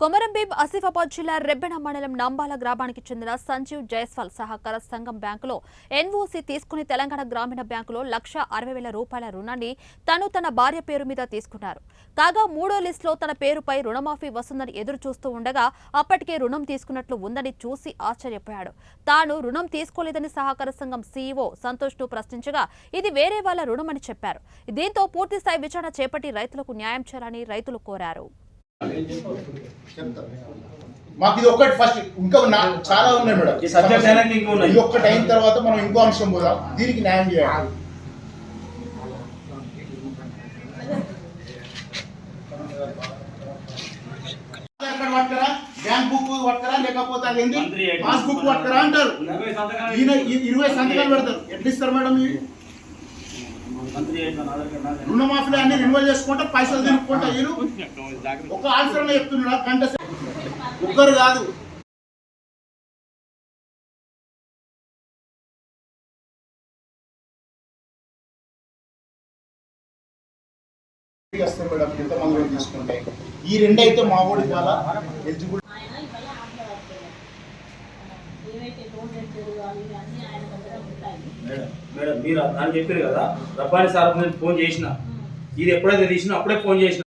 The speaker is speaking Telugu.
కొమరంభీం ఆసిఫాబాద్ జిల్లా రెబ్బెన మండలం నంబాల గ్రామానికి చెందిన సంజీవ్ జైస్వాల్ సహకార సంఘం బ్యాంకులో ఎన్ఓసీ తీసుకుని తెలంగాణ గ్రామీణ బ్యాంకులో ₹1,60,000 రుణాన్ని తన భార్య పేరు మీద తీసుకున్నారు. కాగా మూడో లిస్టులో తన పేరుపై రుణమాఫీ వస్తుందని ఎదురు చూస్తూ ఉండగా అప్పటికే రుణం తీసుకున్నట్లు ఉందని చూసి ఆశ్చర్యపోయాడు. తాను రుణం తీసుకోలేదని సహకార సంఘం సీఈఓ సంతోష్ ను ప్రశ్నించగా ఇది వేరే వాళ్ల రుణమని చెప్పారు. దీంతో పూర్తిస్థాయి విచారణ చేపట్టి రైతులకు న్యాయం చేయాలని రైతులు కోరారు. మాకు ఇది ఒకటి ఫస్ట్ ఇంకా చాలా ఉన్నాయి మేడం. ఇది ఒక్కటి అయిన తర్వాత మనం ఇంకో అంశం పోదాం. దీనికి న్యాయం చేయాలి. ఆధార్ కార్డు పట్టుకరా, బ్యాంక్ బుక్ పట్టుకరా, లేకపోతే అదేంటి పాస్ బుక్ పట్టుకరా అంటారు. ఈయన 20 సంతకాలు పెడతారు. ఎట్లా ఇస్తారు మేడం? రుణమాఫీలు అన్ని రెన్యువల్ చేసుకుంటా పైసలు తినుకుంటా వీళ్ళు ఒక ఆన్సర్ చెప్తున్నా. గంట ఒక్కరు కాదు. వస్తాయి మేడం ఎంతమంది తీసుకుంటే. ఈ రెండు అయితే మా ఊడి చాలా ఎలిజిబుల్. మేడం మీరు దాన్ని చెప్పారు కదా, రబ్బాని సార్ ఫోన్ చేసిన, ఇది ఎప్పుడైతే తీసినా అప్పుడే ఫోన్ చేసిన.